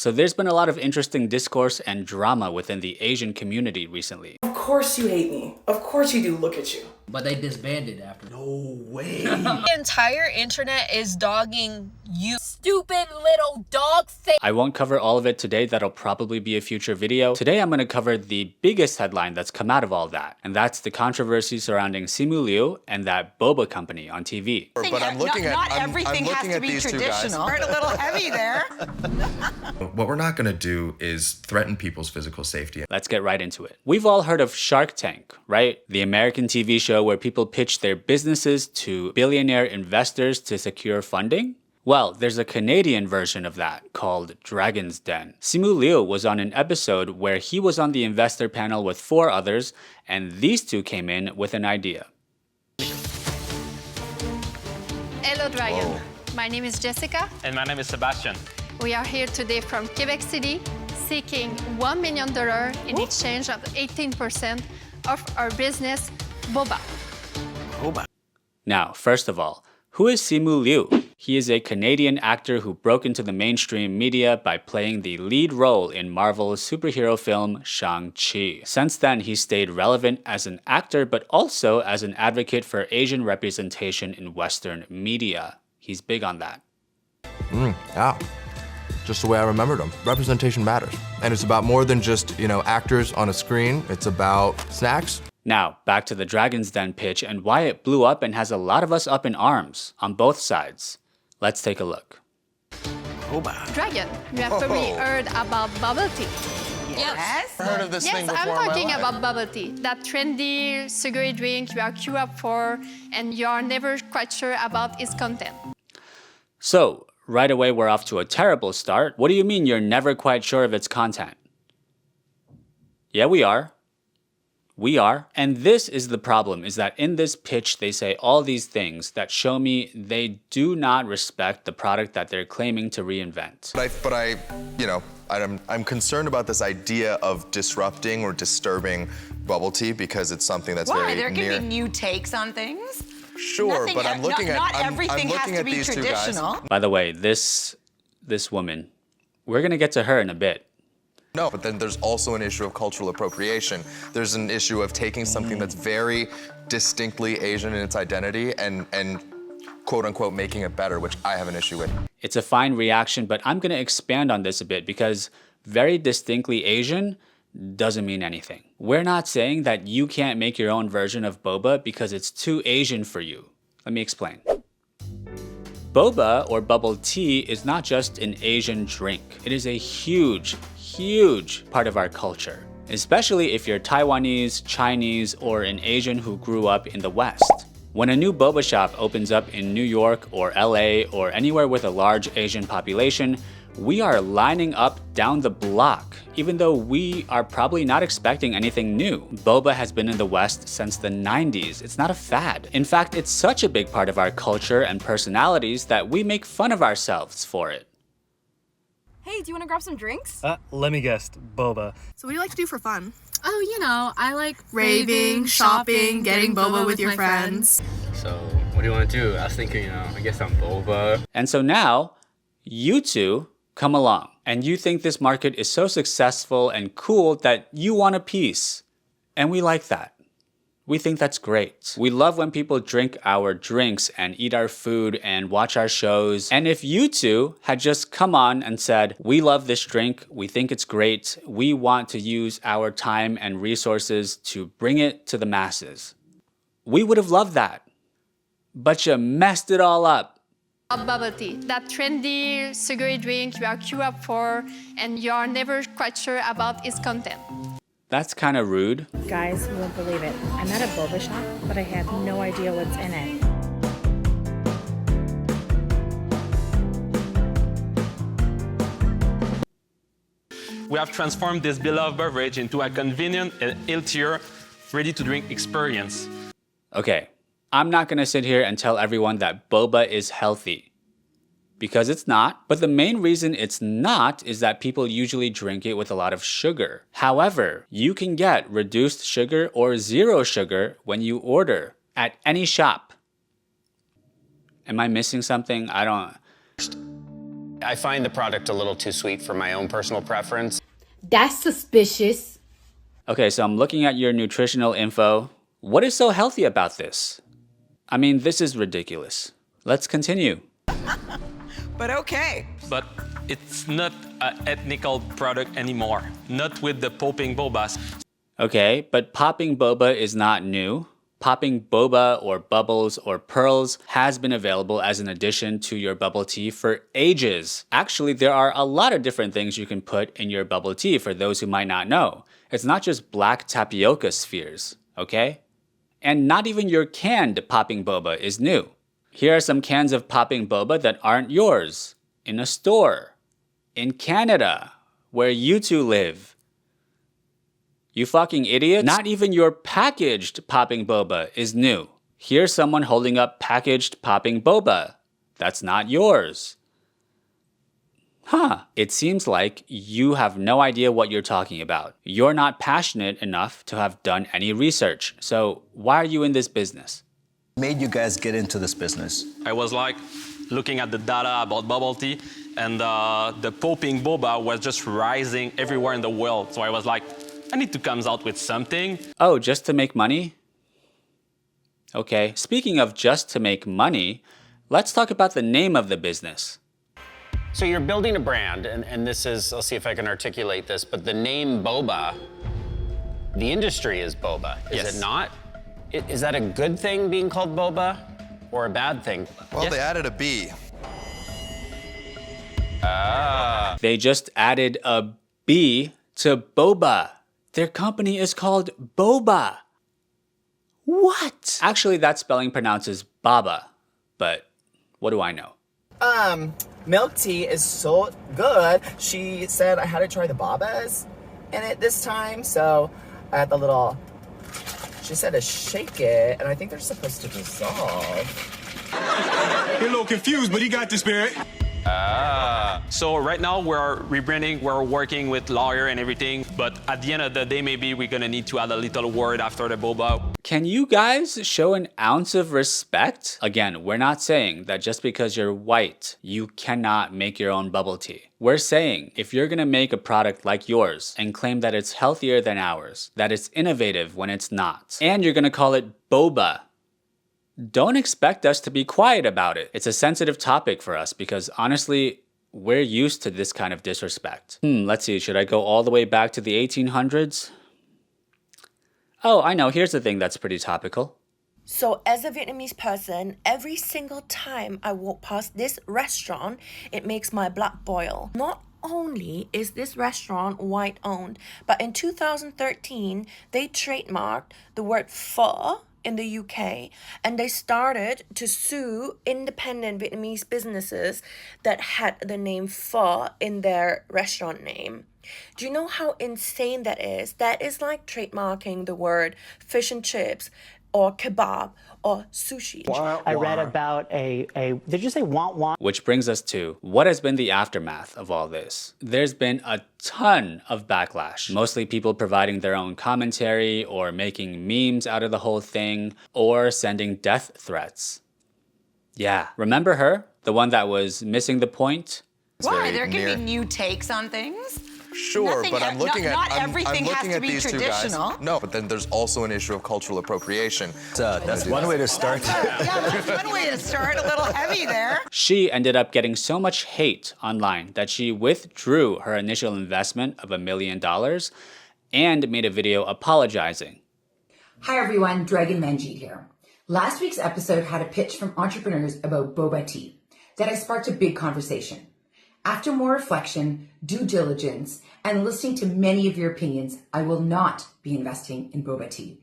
So there's been a lot of interesting discourse and drama within the Asian community recently. Of course you hate me. Of course you do. Look at you. But they disbanded after. No way. The entire internet is dogging you. Stupid little dog face. I won't cover all of it today. That'll probably be a future video. Today I'm going to cover the biggest headline that's come out of all that. And that's the controversy surrounding Simu Liu and that Boba company on TV. But I'm looking at not everything has to be traditional. We're a little heavy there. What we're not going to do is threaten people's physical safety. Let's get right into it. We've all heard of Shark Tank, right? The American TV show where people pitch their businesses to billionaire investors to secure funding. Well, there's a Canadian version of that called Dragon's Den. Simu Liu was on an episode where he was on the investor panel with 4 others, and these 2 came in with an idea. Hello, Dragon. My name is Jessica. And my name is Sebastian. We are here today from Quebec City, seeking $1 million in exchange of 18% of our business, Boba. Now, first of all, who is Simu Liu? He is a Canadian actor who broke into the mainstream media by playing the lead role in Marvel's superhero film Shang-Chi. Since then, he stayed relevant as an actor, but also as an advocate for Asian representation in Western media. He's big on that. Yeah. Just the way I remembered them. Representation matters. And it's about more than just, actors on a screen. It's about snacks. Now, back to the Dragon's Den pitch and why it blew up and has a lot of us up in arms on both sides. Let's take a look. Dragon, you have probably heard about bubble tea. Yes. Heard of this thing Yes, before I'm in my talking life. about bubble tea. That trendy, sugary drink you are queued up for and you are never quite sure about its content. So, right away we're off to a terrible start. What do you mean you're never quite sure of its content? Yeah, we are. We are. And this is the problem, is that in this pitch, they say all these things that show me they do not respect the product that they're claiming to reinvent. I'm concerned about this idea of disrupting or disturbing bubble tea because it's something that's Why? very There near. can be new takes on things. Sure, Nothing- but I'm looking at not I'm everything looking has to at be these 2 guys. traditional. By the way, this woman, we're gonna get to her in a bit. No, but then there's also an issue of cultural appropriation. There's an issue of taking something that's very distinctly Asian in its identity and quote unquote making it better, which I have an issue with. It's a fine reaction, but I'm gonna expand on this a bit because very distinctly Asian doesn't mean anything. We're not saying that you can't make your own version of boba because it's too Asian for you. Let me explain. Boba, or bubble tea, is not just an Asian drink. It is a huge part of our culture, especially if you're Taiwanese, Chinese, or an Asian who grew up in the West. When a new boba shop opens up in New York or LA or anywhere with a large Asian population, we are lining up down the block, even though we are probably not expecting anything new. Boba has been in the West since the 90s. It's not a fad. In fact, it's such a big part of our culture and personalities that we make fun of ourselves for it. Hey, do you want to grab some drinks? Let me guess, boba. So what do you like to do for fun? Oh, I like Raving, shopping, getting boba with your friends. So, what do you want to do? I was thinking, I guess I'm boba. And so now, you 2 come along, and you think this market is so successful and cool that you want a piece. And we like that. We think that's great. We love when people drink our drinks and eat our food and watch our shows. And if you 2 had just come on and said, we love this drink, we think it's great, we want to use our time and resources to bring it to the masses, we would have loved that. But you messed it all up. Bubble tea, that trendy, sugary drink you are queued up for and you are never quite sure about its content. That's kind of rude. Guys, you won't believe it. I'm at a boba shop, but I have no idea what's in it. We have transformed this beloved beverage into a convenient and healthier, ready-to-drink experience. Okay, I'm not gonna sit here and tell everyone that boba is healthy, because it's not. But the main reason it's not is that people usually drink it with a lot of sugar. However, you can get reduced sugar or 0 sugar when you order at any shop. Am I missing something? I don't. I find the product a little too sweet for my own personal preference. That's suspicious. Okay, so I'm looking at your nutritional info. What is so healthy about this? I mean, this is ridiculous. Let's continue. But okay. But it's not an ethnical product anymore. Not with the popping bobas. Okay, but popping boba is not new. Popping boba or bubbles or pearls has been available as an addition to your bubble tea for ages. Actually, there are a lot of different things you can put in your bubble tea for those who might not know. It's not just black tapioca spheres, okay? And not even your canned popping boba is new. Here are some cans of popping boba that aren't yours. In a store. In Canada, where you two live. You fucking idiot. Not even your packaged popping boba is new. Here's someone holding up packaged popping boba. That's not yours. Huh. It seems like you have no idea what you're talking about. You're not passionate enough to have done any research. So why are you in this business? Made you guys get into this business? I was like looking at the data about bubble tea, and the popping boba was just rising everywhere in the world. So I was like, I need to come out with something. Oh, just to make money? Okay, speaking of just to make money, let's talk about the name of the business. So you're building a brand, and this is, I'll see if I can articulate this, but the name Boba, the industry is Boba, is it not? Is that a good thing being called Boba, or a bad thing? Well, they added a B. They just added a B to Boba. Their company is called Boba. What? Actually, that spelling pronounces Baba, but what do I know? Milk tea is so good. She said I had to try the Bobas in it this time, so I had the little, she said to shake it, and I think they're supposed to dissolve. You're a little confused, but he got the spirit. So right now we're rebranding, we're working with lawyer and everything, but at the end of the day, maybe we're gonna need to add a little word after the boba. Can you guys show an ounce of respect? Again, we're not saying that just because you're white, you cannot make your own bubble tea. We're saying if you're gonna make a product like yours and claim that it's healthier than ours, that it's innovative when it's not, and you're gonna call it boba, don't expect us to be quiet about it. It's a sensitive topic for us because honestly, we're used to this kind of disrespect. Let's see, should I go all the way back to the 1800s? Oh, I know, here's the thing that's pretty topical. So as a Vietnamese person, every single time I walk past this restaurant, it makes my blood boil. Not only is this restaurant white owned, but in 2013, they trademarked the word pho in the UK, and they started to sue independent Vietnamese businesses that had the name pho in their restaurant name. Do you know how insane that is? That is like trademarking the word fish and chips or kebab or sushi. I read about did you say want? Which brings us to, what has been the aftermath of all this? There's been a ton of backlash, mostly people providing their own commentary or making memes out of the whole thing or sending death threats. Yeah, remember her? The one that was missing the point? Why? There can be new takes on things. Sure, but I'm looking at not everything has to be these two guys. traditional. No, but then there's also an issue of cultural appropriation. That's one way to start. Yeah, that's one way to start. A little heavy there. She ended up getting so much hate online that she withdrew her initial investment of $1 million and made a video apologizing. Hi everyone, Dragon Manjeet here. Last week's episode had a pitch from entrepreneurs about boba tea that has sparked a big conversation. After more reflection, due diligence, and listening to many of your opinions, I will not be investing in boba tea.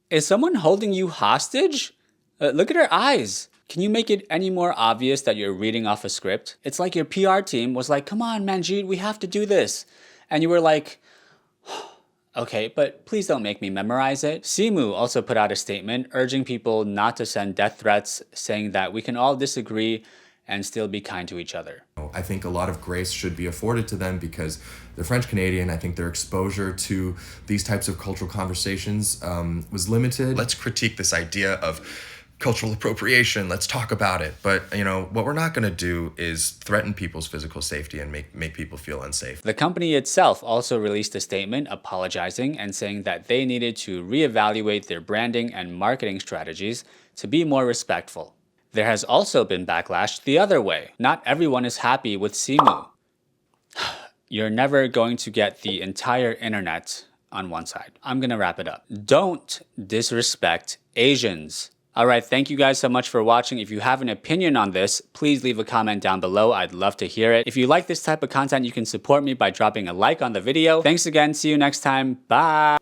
Is someone holding you hostage? Look at her eyes. Can you make it any more obvious that you're reading off a script? It's like your PR team was like, come on, Manjeet, we have to do this. And you were like, okay, but please don't make me memorize it. Simu also put out a statement urging people not to send death threats, saying that we can all disagree and still be kind to each other. I think a lot of grace should be afforded to them because they're French-Canadian. I think their exposure to these types of cultural conversations was limited. Let's critique this idea of cultural appropriation, let's talk about it. But, you know, what we're not gonna do is threaten people's physical safety and make people feel unsafe. The company itself also released a statement apologizing and saying that they needed to reevaluate their branding and marketing strategies to be more respectful. There has also been backlash the other way. Not everyone is happy with Simu. You're never going to get the entire internet on one side. I'm gonna wrap it up. Don't disrespect Asians. Alright, thank you guys so much for watching. If you have an opinion on this, please leave a comment down below. I'd love to hear it. If you like this type of content, you can support me by dropping a like on the video. Thanks again. See you next time. Bye.